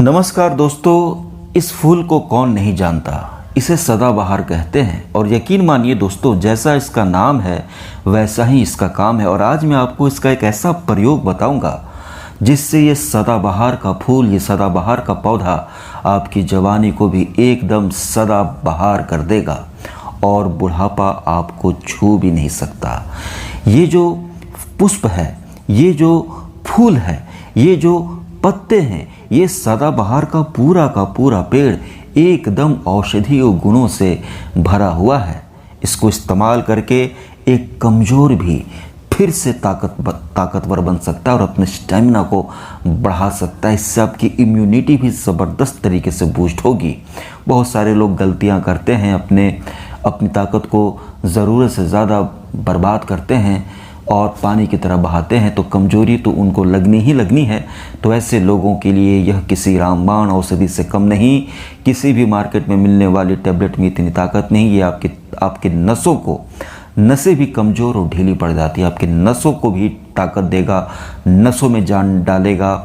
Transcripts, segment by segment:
नमस्कार दोस्तों, इस फूल को कौन नहीं जानता। इसे सदाबहार कहते हैं और यकीन मानिए दोस्तों, जैसा इसका नाम है वैसा ही इसका काम है। और आज मैं आपको इसका एक ऐसा प्रयोग बताऊंगा जिससे ये सदाबहार का फूल, ये सदाबहार का पौधा आपकी जवानी को भी एकदम सदाबहार कर देगा और बुढ़ापा आपको छू भी नहीं सकता। ये जो पुष्प है, ये जो फूल है, ये जो पत्ते हैं, ये सदाबहार का पूरा पेड़ एकदम औषधीय गुणों से भरा हुआ है। इसको इस्तेमाल करके एक कमज़ोर भी फिर से ताकतवर बन सकता है और अपने स्टेमिना को बढ़ा सकता है। इससे आपकी इम्यूनिटी भी ज़बरदस्त तरीके से बूस्ट होगी। बहुत सारे लोग गलतियां करते हैं, अपनी ताकत को ज़रूरत से ज़्यादा बर्बाद करते हैं और पानी की तरह बहाते हैं, तो कमज़ोरी तो उनको लगनी ही लगनी है। तो ऐसे लोगों के लिए यह किसी रामबाण औषधि से कम नहीं, किसी भी मार्केट में मिलने वाली टैबलेट में इतनी ताकत नहीं। ये आपके नसों को, नसें भी कमज़ोर और ढीली पड़ जाती है, आपके नसों को भी ताकत देगा, नसों में जान डालेगा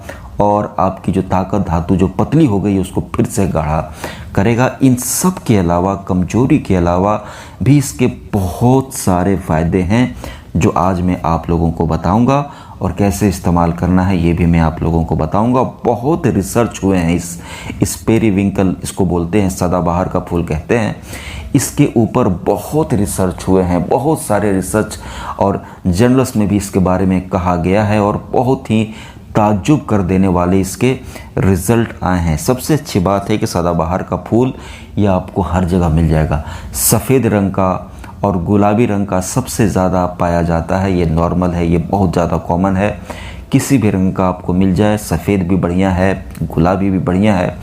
और आपकी जो ताकत धातु जो पतली हो गई उसको फिर से गाढ़ा करेगा। इन सब के अलावा, कमज़ोरी के अलावा भी इसके बहुत सारे फ़ायदे हैं जो आज मैं आप लोगों को बताऊंगा और कैसे इस्तेमाल करना है ये भी मैं आप लोगों को बताऊंगा। बहुत रिसर्च हुए हैं इस पेरीविंकल, इसको बोलते हैं, सदाबहार का फूल कहते हैं। इसके ऊपर बहुत रिसर्च हुए हैं, बहुत सारे रिसर्च और जर्नल्स में भी इसके बारे में कहा गया है और बहुत ही ताज्जुब कर देने वाले इसके रिज़ल्ट आए हैं। सबसे अच्छी बात है कि सदाबहार का फूल यह आपको हर जगह मिल जाएगा। सफ़ेद रंग का और गुलाबी रंग का सबसे ज़्यादा पाया जाता है। ये नॉर्मल है, ये बहुत ज़्यादा कॉमन है। किसी भी रंग का आपको मिल जाए, सफ़ेद भी बढ़िया है, गुलाबी भी बढ़िया है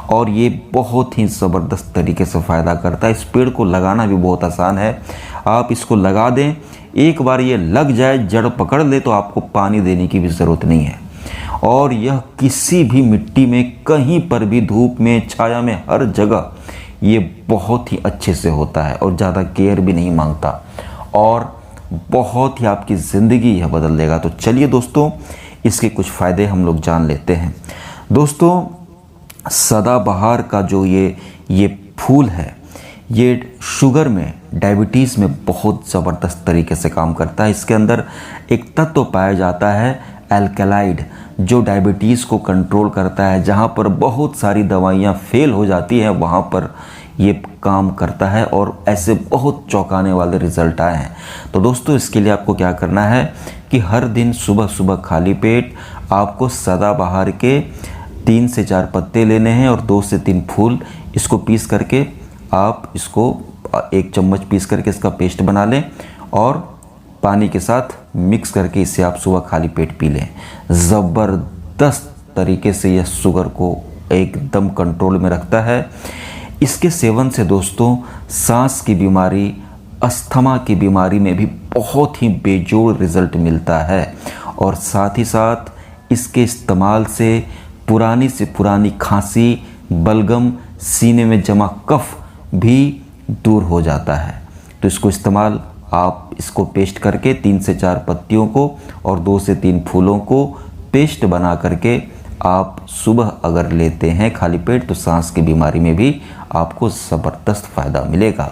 और ये बहुत ही ज़बरदस्त तरीके से फ़ायदा करता है। इस पेड़ को लगाना भी बहुत आसान है। आप इसको लगा दें, एक बार ये लग जाए, जड़ पकड़ ले, तो आपको पानी देने की भी ज़रूरत नहीं है और यह किसी भी मिट्टी में, कहीं पर भी, धूप में, छाया में, हर जगह ये बहुत ही अच्छे से होता है और ज़्यादा केयर भी नहीं मांगता और बहुत ही आपकी ज़िंदगी यह बदल देगा। तो चलिए दोस्तों, इसके कुछ फ़ायदे हम लोग जान लेते हैं। दोस्तों, सदाबहार का जो ये फूल है, ये शुगर में, डायबिटीज़ में बहुत ज़बरदस्त तरीके से काम करता है। इसके अंदर एक तत्व पाया जाता है एल्कलाइड, जो डायबिटीज़ को कंट्रोल करता है। जहाँ पर बहुत सारी दवाइयाँ फेल हो जाती हैं वहाँ पर ये काम करता है और ऐसे बहुत चौंकाने वाले रिज़ल्ट आए हैं। तो दोस्तों, इसके लिए आपको क्या करना है कि हर दिन सुबह सुबह खाली पेट आपको सदाबहार के 3 से 4 पत्ते लेने हैं और 2 से 3 फूल, इसको पीस करके आप इसको 1 चम्मच पीस करके इसका पेस्ट बना लें और पानी के साथ मिक्स करके इसे आप सुबह खाली पेट पी लें। ज़बरदस्त तरीके से यह शुगर को एकदम कंट्रोल में रखता है। इसके सेवन से दोस्तों सांस की बीमारी, अस्थमा की बीमारी में भी बहुत ही बेजोड़ रिज़ल्ट मिलता है और साथ ही साथ इसके इस्तेमाल से पुरानी से पुरानी खांसी, बलगम, सीने में जमा कफ भी दूर हो जाता है। तो इसको इस्तेमाल, आप इसको पेस्ट करके 3 से 4 पत्तियों को और 2 से 3 फूलों को पेस्ट बना करके आप सुबह अगर लेते हैं खाली पेट, तो सांस की बीमारी में भी आपको ज़बरदस्त फ़ायदा मिलेगा।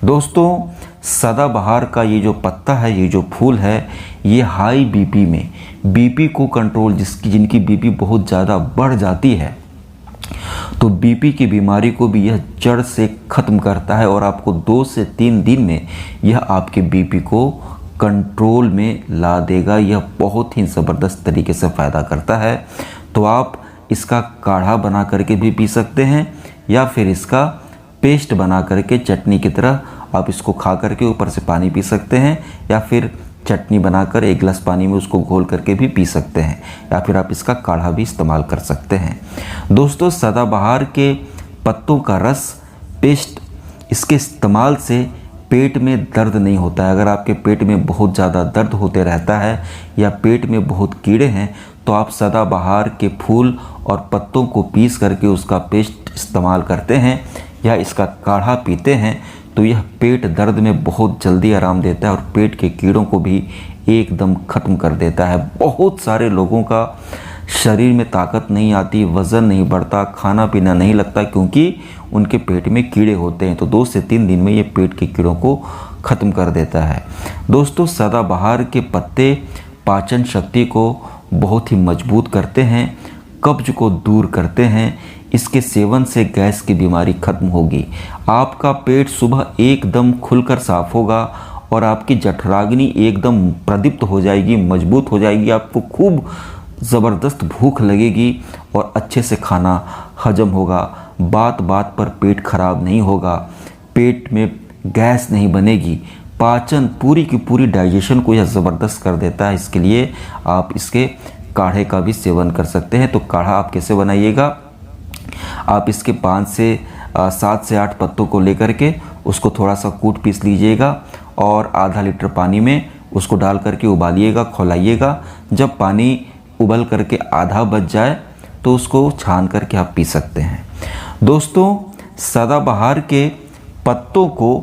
दोस्तों, सदाबहार का ये जो पत्ता है, ये जो फूल है, ये हाई बीपी में, बीपी को कंट्रोल, जिनकी बीपी बहुत ज़्यादा बढ़ जाती है, तो बीपी की बीमारी को भी यह जड़ से ख़त्म करता है और आपको 2 से 3 दिन में यह आपके बीपी को कंट्रोल में ला देगा। यह बहुत ही ज़बरदस्त तरीके से फ़ायदा करता है। तो आप इसका काढ़ा बना करके भी पी सकते हैं या फिर इसका पेस्ट बना करके चटनी की तरह आप इसको खा करके ऊपर से पानी पी सकते हैं या फिर चटनी बनाकर 1 गिलास पानी में उसको घोल करके भी पी सकते हैं या फिर आप इसका काढ़ा भी इस्तेमाल कर सकते हैं। दोस्तों, सदाबहार के पत्तों का रस, पेस्ट, इसके इस्तेमाल से पेट में दर्द नहीं होता है। अगर आपके पेट में बहुत ज़्यादा दर्द होते रहता है या पेट में बहुत कीड़े हैं, तो आप सदाबहार के फूल और पत्तों को पीस करके उसका पेस्ट इस्तेमाल करते हैं या इसका काढ़ा पीते हैं, तो यह पेट दर्द में बहुत जल्दी आराम देता है और पेट के कीड़ों को भी एकदम ख़त्म कर देता है। बहुत सारे लोगों का शरीर में ताकत नहीं आती, वज़न नहीं बढ़ता, खाना पीना नहीं लगता, क्योंकि उनके पेट में कीड़े होते हैं। तो 2 से 3 दिन में ये पेट के कीड़ों को ख़त्म कर देता है। दोस्तों, सदाबहार के पत्ते पाचन शक्ति को बहुत ही मजबूत करते हैं, कब्ज को दूर करते हैं। इसके सेवन से गैस की बीमारी खत्म होगी। आपका पेट सुबह एकदम खुलकर साफ होगा और आपकी जठराग्नि एकदम प्रदीप्त हो जाएगी, मजबूत हो जाएगी। आपको खूब ज़बरदस्त भूख लगेगी और अच्छे से खाना हजम होगा। बात बात पर पेट खराब नहीं होगा, पेट में गैस नहीं बनेगी। पाचन पूरी की पूरी डाइजेशन को यह ज़बरदस्त कर देता है। इसके लिए आप इसके काढ़े का भी सेवन कर सकते हैं। तो काढ़ा आप कैसे बनाइएगा, आप इसके 7 से 8 पत्तों को लेकर के उसको थोड़ा सा कूट पीस लीजिएगा और आधा लीटर पानी में उसको डाल करके उबालिएगा, खौलाइएगा। जब पानी उबल करके आधा बच जाए तो उसको छान करके आप पी सकते हैं। दोस्तों, सदाबहार के पत्तों को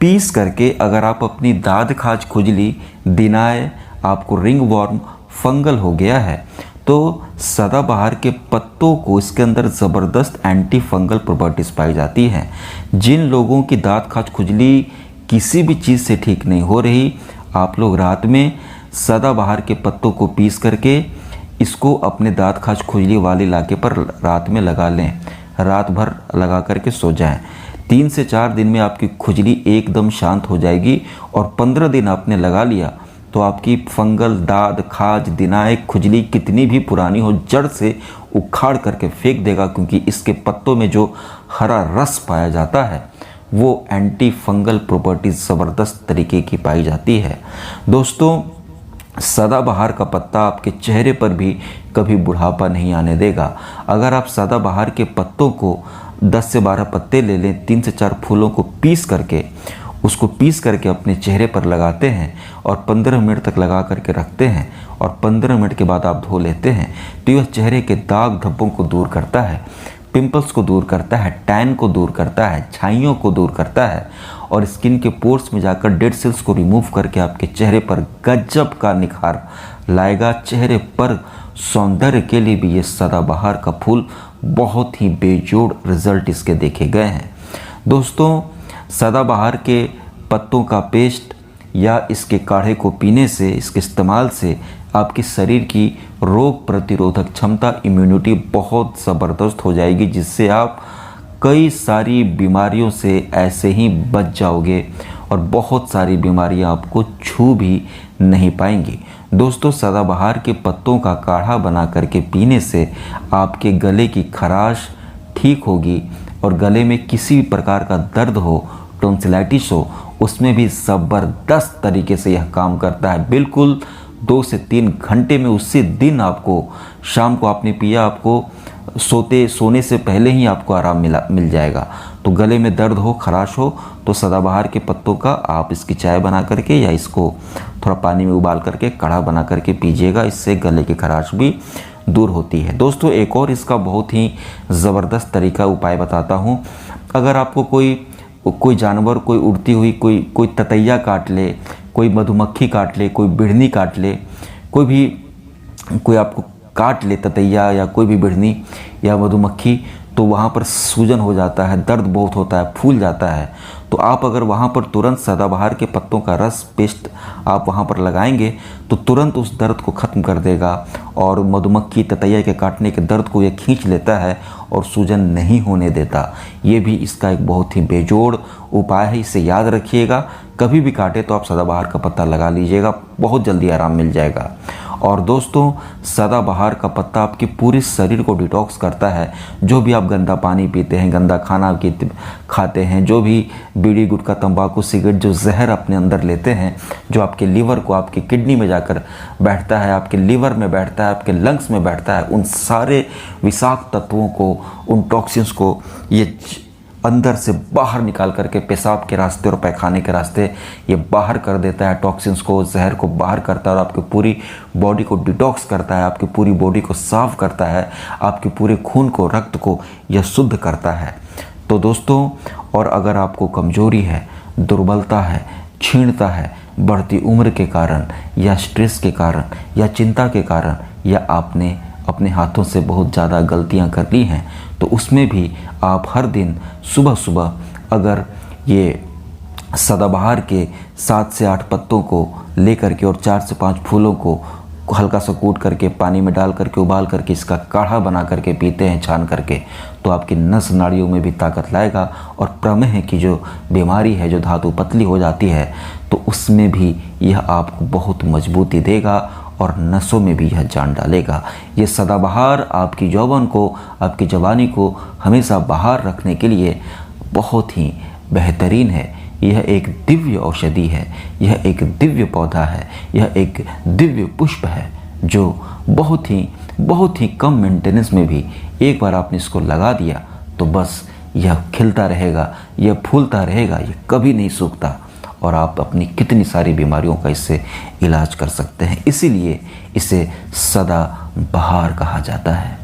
पीस करके अगर आप अपनी दाद खाज, खुजली, दिनाय, आपको रिंग वॉर्म, फंगल हो गया है, तो सदाबहार के पत्तों को इसके अंदर ज़बरदस्त एंटी फंगल प्रॉपर्टीज़ पाई जाती हैं। जिन लोगों की दाद खाज, खुजली किसी भी चीज़ से ठीक नहीं हो रही, आप लोग रात में सदाबहार के पत्तों को पीस करके इसको अपने दांत खाज खुजली वाले इलाके पर रात में लगा लें। रात भर लगा करके सो जाएं। 3 से 4 दिन में आपकी खुजली एकदम शांत हो जाएगी और 15 दिन आपने लगा लिया तो आपकी फंगल, दाद खाज, दिनाय, खुजली कितनी भी पुरानी हो, जड़ से उखाड़ करके फेंक देगा, क्योंकि इसके पत्तों में जो हरा रस पाया जाता है वो एंटी फंगल प्रॉपर्टीज ज़बरदस्त तरीके की पाई जाती है। दोस्तों, सदाबहार का पत्ता आपके चेहरे पर भी कभी बुढ़ापा नहीं आने देगा। अगर आप सदाबहार के पत्तों को 10 से 12 पत्ते ले लें, 3 से 4 फूलों को पीस करके अपने चेहरे पर लगाते हैं और 15 मिनट तक लगा करके रखते हैं और 15 मिनट के बाद आप धो लेते हैं, तो यह चेहरे के दाग धब्बों को दूर करता है, पिंपल्स को दूर करता है, टैन को दूर करता है, छाइयों को दूर करता है और स्किन के पोर्स में जाकर डेड सेल्स को रिमूव करके आपके चेहरे पर गजब का निखार लाएगा। चेहरे पर सौंदर्य के लिए भी ये सदाबहार का फूल बहुत ही बेजोड़ रिजल्ट इसके देखे गए हैं। दोस्तों, सदाबहार के पत्तों का पेस्ट या इसके काढ़े को पीने से, इसके इस्तेमाल से आपके शरीर की रोग प्रतिरोधक क्षमता, इम्यूनिटी बहुत ज़बरदस्त हो जाएगी, जिससे आप कई सारी बीमारियों से ऐसे ही बच जाओगे और बहुत सारी बीमारियां आपको छू भी नहीं पाएंगी। दोस्तों, सदाबहार के पत्तों का काढ़ा बना करके पीने से आपके गले की खराश ठीक होगी और गले में किसी भी प्रकार का दर्द हो, टॉन्सिलाइटिस हो, उसमें भी ज़बरदस्त तरीके से यह काम करता है। बिल्कुल 2 से 3 घंटे में, उसी दिन आपको, शाम को आपने पिया, आपको सोने से पहले ही आपको आराम मिल जाएगा। तो गले में दर्द हो, खराश हो, तो सदाबहार के पत्तों का आप इसकी चाय बना करके या इसको थोड़ा पानी में उबाल करके काढ़ा बना करके पीजिएगा। इससे गले की खराश भी दूर होती है। दोस्तों, एक और इसका बहुत ही ज़बरदस्त तरीका उपाय बताता हूँ। अगर आपको कोई जानवर, कोई उड़ती हुई कोई ततैया काट ले, कोई मधुमक्खी काट ले, कोई बिढ़नी काट ले, कोई आपको काट ले, ततैया या कोई भी बिढ़नी या मधुमक्खी, तो वहाँ पर सूजन हो जाता है, दर्द बहुत होता है, फूल जाता है। तो आप अगर वहाँ पर तुरंत सदाबहार के पत्तों का रस पेस्ट आप वहाँ पर लगाएंगे तो तुरंत उस दर्द को ख़त्म कर देगा और मधुमक्खी, ततैया के काटने के दर्द को ये खींच लेता है और सूजन नहीं होने देता। ये भी इसका एक बहुत ही बेजोड़ उपाय है, इसे याद रखिएगा। कभी भी काटे तो आप सदाबहार का पत्ता लगा लीजिएगा, बहुत जल्दी आराम मिल जाएगा। और दोस्तों, सदाबहार का पत्ता आपके पूरे शरीर को डिटॉक्स करता है। जो भी आप गंदा पानी पीते हैं, गंदा खाना खाते हैं, जो भी बीड़ी, गुटखा, तंबाकू, सिगरेट, जो जहर अपने अंदर लेते हैं, जो आपके लीवर को, आपकी किडनी में जाकर बैठता है, आपके लीवर में बैठता है, आपके लंग्स में बैठता है, उन सारे विषाक्त तत्वों को, उन टॉक्सिन्स को ये अंदर से बाहर निकाल करके पेशाब के रास्ते और पैखाने के रास्ते ये बाहर कर देता है। टॉक्सिन्स को, जहर को बाहर करता है और आपकी पूरी बॉडी को डिटॉक्स करता है, आपकी पूरी बॉडी को साफ करता है, आपके पूरे खून को, रक्त को यह शुद्ध करता है। तो दोस्तों, और अगर आपको कमजोरी है, दुर्बलता है, क्षीणता है, बढ़ती उम्र के कारण या स्ट्रेस के कारण या चिंता के कारण, या आपने अपने हाथों से बहुत ज़्यादा गलतियां कर ली हैं, तो उसमें भी आप हर दिन सुबह सुबह अगर ये सदाबहार के 7 से 8 पत्तों को लेकर के और 4 से 5 फूलों को हल्का सा कूट करके पानी में डाल करके उबाल करके इसका काढ़ा बना करके पीते हैं छान करके, तो आपकी नस नाड़ियों में भी ताकत लाएगा और प्रमेह की जो बीमारी है, जो धातु पतली हो जाती है, तो उसमें भी यह आपको बहुत मजबूती देगा और नसों में भी यह जान डालेगा। ये सदाबहार आपकी यौवन को, आपकी जवानी को हमेशा बाहर रखने के लिए बहुत ही बेहतरीन है। यह एक दिव्य औषधि है, यह एक दिव्य पौधा है, यह एक दिव्य पुष्प है जो बहुत ही कम मेंटेनेंस में भी एक बार आपने इसको लगा दिया तो बस यह खिलता रहेगा, यह फूलता रहेगा, यह कभी नहीं सूखता और आप अपनी कितनी सारी बीमारियों का इससे इलाज कर सकते हैं। इसीलिए इसे सदाबहार कहा जाता है।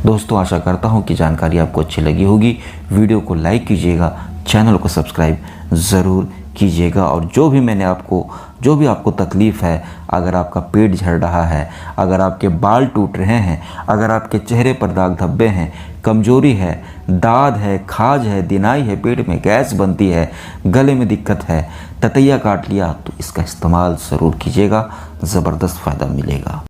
दोस्तों, आशा करता हूँ कि जानकारी आपको अच्छी लगी होगी। वीडियो को लाइक कीजिएगा, चैनल को सब्सक्राइब ज़रूर कीजिएगा और जो भी आपको तकलीफ़ है, अगर आपका पेट झड़ रहा है, अगर आपके बाल टूट रहे हैं, अगर आपके चेहरे पर दाग धब्बे हैं, कमजोरी है, दाद है, खाज है, दिनाई है, पेट में गैस बनती है, गले में दिक्कत है, ततैया काट लिया, तो इसका इस्तेमाल ज़रूर कीजिएगा, ज़बरदस्त फ़ायदा मिलेगा।